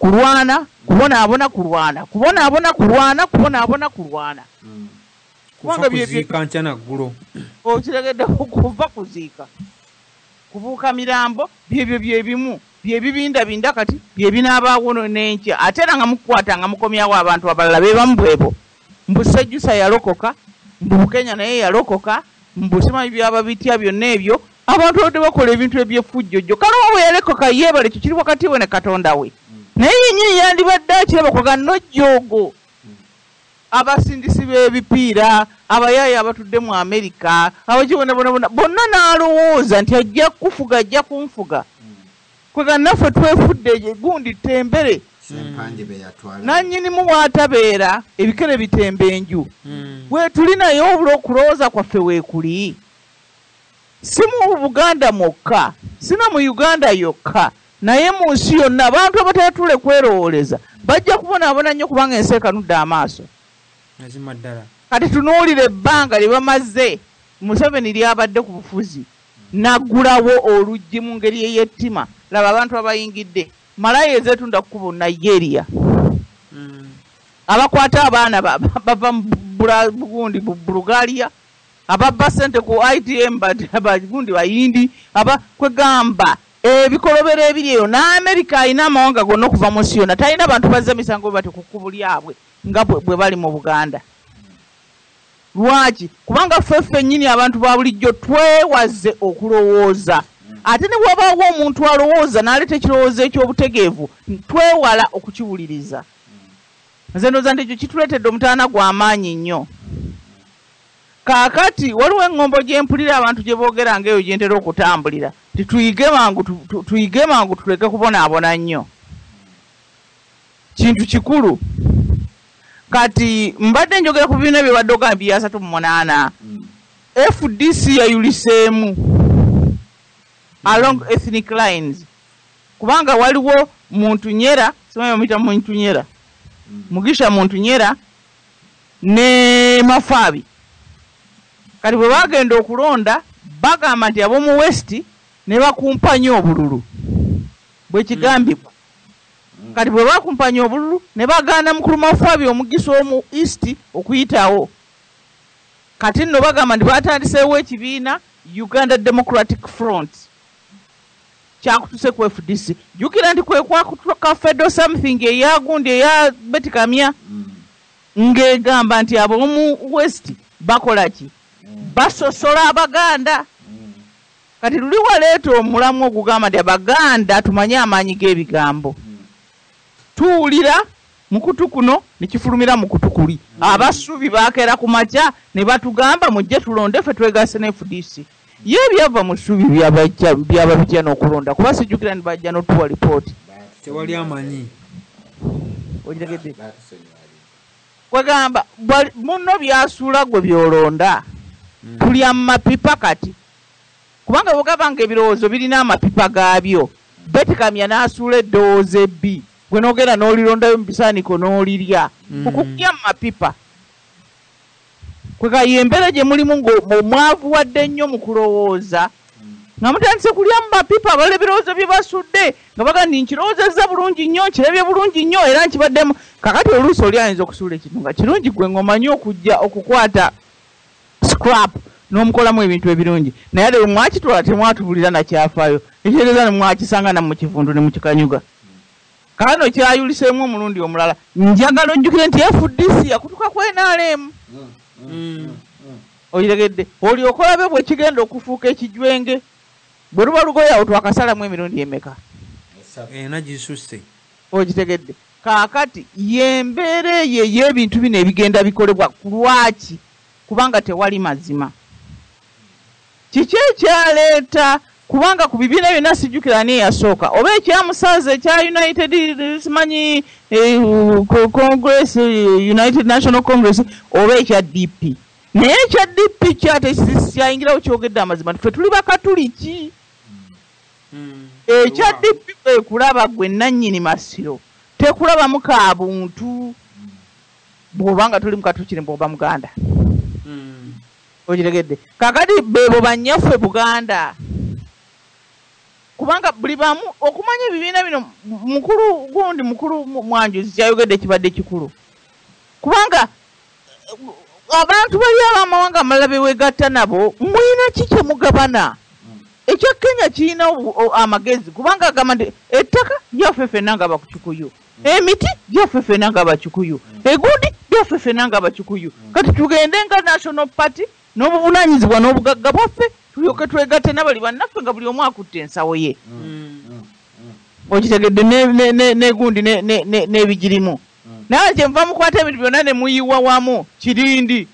kulwana kulwana kubanga kuziika nkya naggulo okiregedde kuva kuziika kubuuka mirambo byebyo byebimu byebibindabinda kati byebinaabaawo n'enkya ate era nga mukukwata nga mukomyawo abantu abalala bebamu bwebo mbu Sejjusa yalokoka mbu Bukenya naye yalokoka mbu simanyi byaba bitya byonna ebyo abantu badde bakola ebintu ebyeffujjojjo kale we yalekoka yeebale kyo kiri wakati we ne Katonda we naye yennyini yandibadde akirabakoga nojjoogo abasindisi b'ebipiira abayaaya abatudde mu Amerika abakibonabona bonna n'alowooza nti ajja kufuga ajja kunfuga kwega naffe twefudde gundi tembere nannyinimu bw'atabeera ebikere bitemba enju weetuli naye obula okulowooza kwaffe weekuli si mu Buganda mwokka sina mu Uganda yokka naye mu nsi yonna abantu abatatule kwerowooleza bajja kubonaabona nnyo kubanga ensi ekanudde amaaso mazima ddala kati tunuulira ebbanga lye bamaze Museveni lyabadde ku bufuzi naggulawo oluggi mu ngeri ey'ettima laba abantu abayingidde malaya ezeetunda kkubo Nigeria abakwata abaana bava bugundi Bulgaria ababba ssente ku ITM bagundi bayindi kwegamba ebikolobero ebiri eyo n'Amerika alina amawanga gonna okuva mu nsi yonna talina abantu bazza emisango bati ku kkubo lyabwe nga bwe bali mu Buganda. Lwaki? Kubanga ffe nnyini abantu ba bulijjo twewaze okulowooza. Ate ne bw'abaawo omuntu alowooza n'aleeta ekirowoozo eky'obutegeevu twewala okukiwuliriza. Nze ndowooza nti ekyo kituleetedde omutaana gw'amaanyi nnyo. Kaakati waliwo eŋŋombo gye mpulira abantu gye boogera ng'eyo gye ntera okutambulira. Tuyige mangu tuleke kubonaabona nnyo. Kintu kikulu. Kati mbadde njogera ku bibiina bye badde ogamba bya 38 FDC yayuliseemu along ethnic lines kubanga waliwo muntu Nyera simanyi omuyita muntu Nyera Mugisha muntu Nyera ne Mafaabi kati bwe bagenda okulonda bagamba nti ab'omu West ne bakumpanya obululu bwe kigambibwa kati bwe bakumpanya obululu ne bagaana mukulu Mafaabi omugisa omu East okuyitawo kati nno bagamba nti batandiseewo ekibiina Uganda Democratic Front kyakutuse ku FDC jukira nti kwe kwakutuka Federal something eyagundi eya Betty Kamya ng'egamba nti ab'omu West bakola ki basosola Abaganda kati luli waleeta omulamu ogugamba nti Abaganda tumanye amaanyi g'ebigambo tuwulira mukutu kuno ne kifulumira mukutu kuli abasuubi bakeera ku makya ne batugamba mujje tulonde ffe twegase ne FDC ye byava mu ssuubi byaba bijja n'okulonda kuba sijjukira ni bajja n'otuwa lipooti tewali amanyi ogitegedde kwegamba muno byasuula gwe byolonda tulya mu mapipa kati kubanga bwogamba nga ebirowoozo birina amapipa gaabyo Betty Kamya n'asuula eddowoozo ebbi gwe noogera n'olirondayo mu bisaaniko n'olirya okukulya mu mapipa kwega yembere gye mulimu ng'omwavu wadde nnyo mu kulowooza nga mutandise kulya mu mapipa abalala ebirowoozo bye basudde nga baga ndi nkirowoozezza bulungi nnyo nkirabye bulungi nnyo era nkibaddemu kakati oluusi oli ayinza okusuula ekintu nga kirungi gwe ng'omanyi okujja okukwata scrap n'omukolamu ebintu ebirungi naye ate mwakitwala temwatubulira nakyafaayo ekitegeeza ne mwakisanga namu mu kivundu ne mukikanyuga kano kyayuliseemu omulundi omulala njagala ojjukire nti FDC yakutuka ku NRM oyiregedde olyoka olabe bwe kigenda okufuuka ekijwenge bwe luba lugoye awo twakasalamu emirundi emeka ena gisusse ogitegedde kaakati yembeera eyo ey'ebintu bino ebigenda bikolebwa lwaki kubanga tewali mazima kiki ekyaleeta kubanga ku bibiina byonna sijjukira ani eyasooka oba ekyamusaaza ekya United simanyi Congress United National Congress oba ekya DP naye ekya DP kyayingirawo kyogedde amazima tuffe tuli bakatuliki ekya DP ekulaba gwe nannyini Masiro tekulabamu ka buntu bw'obanga tuli mukatukire bw'oba Muganda ogiregedde kakati bebo bannyaffe Buganda kubanga buli bamu okumanya ebibiina bino mukulu Mwanjuzi kyayogedde kibadde kikulu kubanga abantu bali ab'amawanga amalala bewegatta nabo mulina ki kye mugabana ekya Kenya kirina amagezi kubanga agamba nti ettaka lyaffe ffenna nga Bakikuyu emiti gyaffe ffenna nga Bakikuyu egundi gyaffe ffenna nga Bakikuyu kati tugende nga National Party n'obuvunaanyizibwa n'obugagga bwaffe tulyoke twegatte n'abali bannaffe nga buli omu akutte ensawo ye okitegedde n'egundi n'ebigirimu naye kyenva mukwata ebintu byonna ne muyiwa wamu kirindi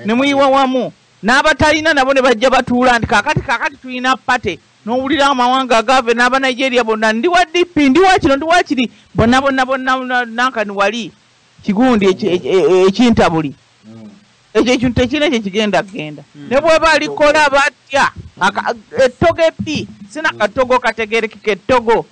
ne muyiwa wamu n'abatalina nabo ne bajja batuula nti kaakati tulina pate n'owulira amawanga agave n'abanigeria bonna ndi wa DP ndi wa kino ndi wa kiri bonna nankani wali kigundi ekintabuli ekyo ekintu tekirina kye kigenda kgenda ne bweba alikola batya ettogo epi sina katogo kategerekeka ettogo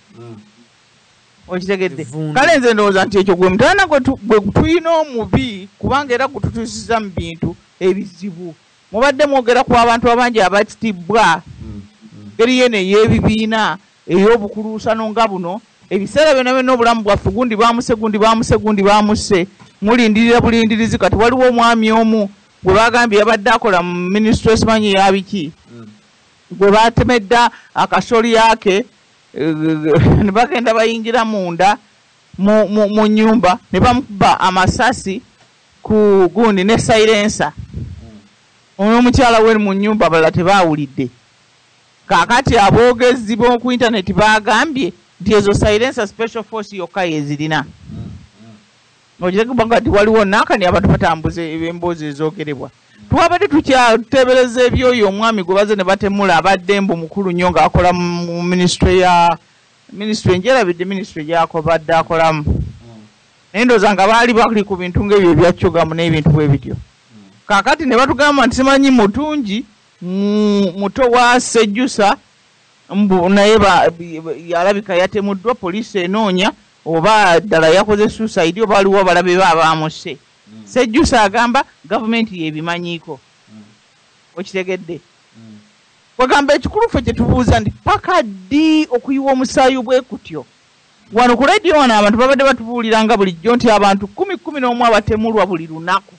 okitegedde kale nze ndowooza nti ekyo gwe mutaana gwe tulina omubi kubanga era gututuusiza mu bintu ebizibu mubadde mwogera ku abantu abangi abatitibwa ngeri yene ey'ebibiina ey'obukuluusano nga buno ebiseera byonna byonna obulamu bwaffe gundi baamuse mulindirira bulindirizi kati waliwo omwami omu gwe bagambye yabadde akola mu minisitule esimanyi yabiki gwe batemedda akasoli yake ne bagenda bayingira munda mu nyumba ne bamukuba amasasi ku gundi ne silencer omukyala we mu nyumba abalala tebaawulidde kaakati aboogezi b'oku intaneti bagambye nti ezo silencer special force yokka yezirina okitegeba nti waliwo nankani abantu batambuze emboozi ezoogerebwa twabadde tukyateebereza ebyoyo omwami gwe baze ne batemula abadde mbu mukulu nnyo ng'akola mu minisitule njerabidde minisitule gyako badde akolamu naye ndowooza nga baali bali ku bintu ng'ebyo ebyaccugamu n'ebintu bwe bityo kaakati ne batugamba nti simanyi mutungi muto wa Sejjusa naye yalabika yatemuddwa poliisi enoonya oba ddala yakoze suicide oba waliwo abalabe be abaamuse Sejjusa agamba gavumenti yebimanyiiko okitegedde wagamba ekikulu ffe kyetubuuza nti paka ddi okuyiwa omusaayi bwe kutyo wano ku radio wano abantu babadde batubuuliranga bulijjo nti abantu 11 abatemulwa buli lunaku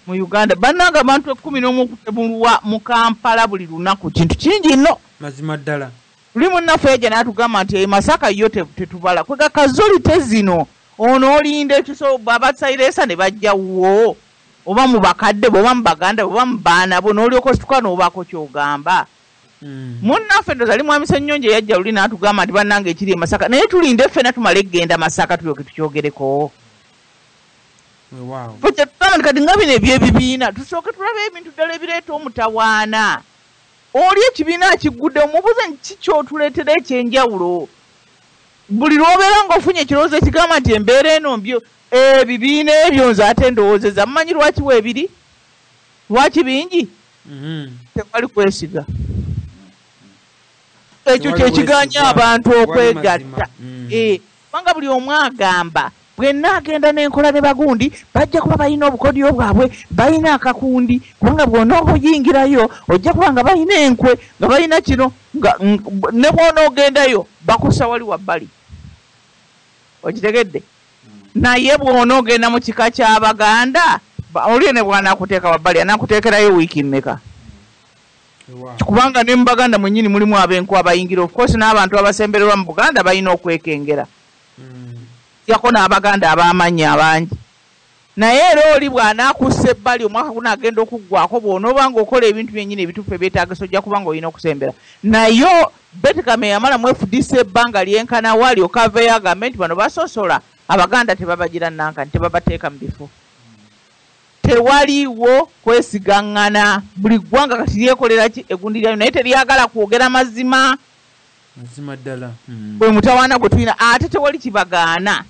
mu Uganda bannanga abantu 11 okutemulwa mu Kampala buli lunaku kintu kingi nno mazima ddala tuli munnaffe eja n'atugamba nti Masaka yo tetubala kwega kazolite zino ono olinda ekiso babasairesa ne bajjawo oba mu bakadde oba mu baganda oba mu baana bo n'olyoka osituka n'obaako ky'ogamba munnaffe ndoza ali mwami Ssennyonje yajja luli n'atugamba nti bannanga ekiri e Masaka naye tulinde ffenna tumale genda Masaka tulyoke tukyogereko wow kati kati nga bino ebyebibiina tusooke tulabe ebintu ddala ebireeta omutawaana oli ekibiina akigudde omubuuze nti kikyotuleetera ekyenjawulo buli lw'obeera ng'ofunye ekirowoozo ekigamba nti embeera eno mbyo ebibiina ebyo nze ate ndowoozeza mumanyi lwaki weebiri lwaki bingi tewali kwesiga ekyo kyekiganya abantu okwegatta kubanga buli omu agamba bwenna agenda n'enkola ne bagundi bajja kuba balina obukodyo bwabwe balina akakundi kubanga bw'ona okuyingirayo ojja kuba nga balina enkwe nga balina kino ne bw'onoogendayo bakussa wali wabbali okitegedde naye bw'onoogenda mu kika ky'Abaganda oli ne bw'anaakuteeka wabbali anaakuteekerayo wiiki mmeka kubanga ne mu Baganda mwennyini mulimu ab'enkwe abayingira of course n'abantu abasembererwa mu Buganda balina okwekengera yako n'Abaganda ab'amannya abangi naye era oli bw'anaakussa ebbali omwaka gunaagenda okuggwako bw'onooba ng'okola ebintu byennyini ebituufu ebyetaagisa ojja kuba ng'olina okusembera naye Betekame yamala mu FDC ebbanga lyenkana wali okaveyo agambe nti bano basosola Abaganda tebabagira nankani tebabateeka mu bifo tewaliwo kwesigaŋŋana buli ggwanga kati lyekolera ki egundi lyayo naye teryagala kwogera mazima ddala bwe mutawaana gwe tulina ate tewali kibagaana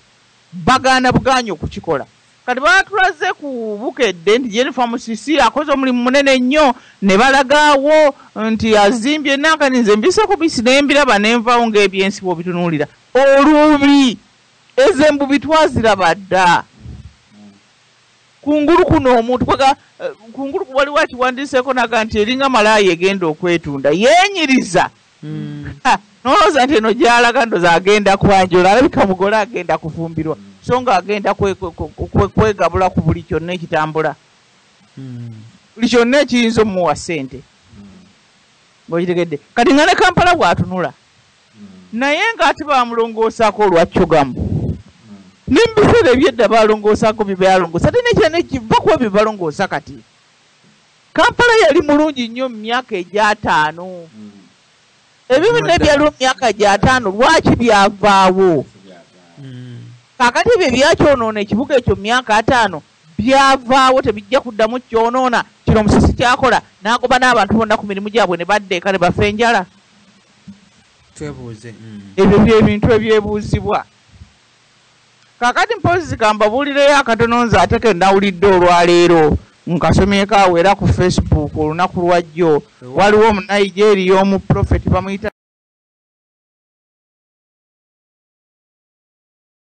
bagaana buganye okukikola kati baatulaze ku bukedde nti Jennifer Musisi akoze omulimu munene nnyo ne balagaawo nti azimbye nankani nze mbiseko bisi nembiraba nenvaawo ng'ebyensibo bitunuulira olubi ezembu bitwaziraba dda kungulu kuno omuntu kwega kungulu waliwo akiwandiseeko naga nti eringa malaaya egenda okwetunda yeenyiriza nolowooza nti eno gy'alaga ndoza agenda kwanjula, alabika mugole agenda kufumbirwa so nga agenda kwegabula ku buli kyonna ekitambula, buli kyonna ekiyinza omuwa ssente ng'okitegedde. Kati nga ne Kampala bw'atunula naye ng'ate bamulongoosaako olwaccugamu n'ebiseera ebyedda balongoosaako bye balongoosa ate nekyana ekiva kuba bye balongoosa. Kati Kampala yali mulungi nnyo mu myaka gy'5 ebibi n'ebyaliwo mu myaka gy'5 lwaki byavaawo? Kaakati ebyo ebyakyonoona ekibuga ekyo mu myaka 5 byavaawo, tebijja kuddamu kyonoona. Kino Musisi kyakola n'agoba n'abantu bonna ku mirimu gyabwe ne badda eka ne bafa enjala. Twebuuze. Ebyo by'ebintu ebyebuuzibwa. Kaakati mpozi kambabuulireyo akatono nze ate ke nawulidde olwaleero nkasomyeko awo era ku Facebook olunaku lwajjo waliwo omunayijeeriya omu Prophet bamuyita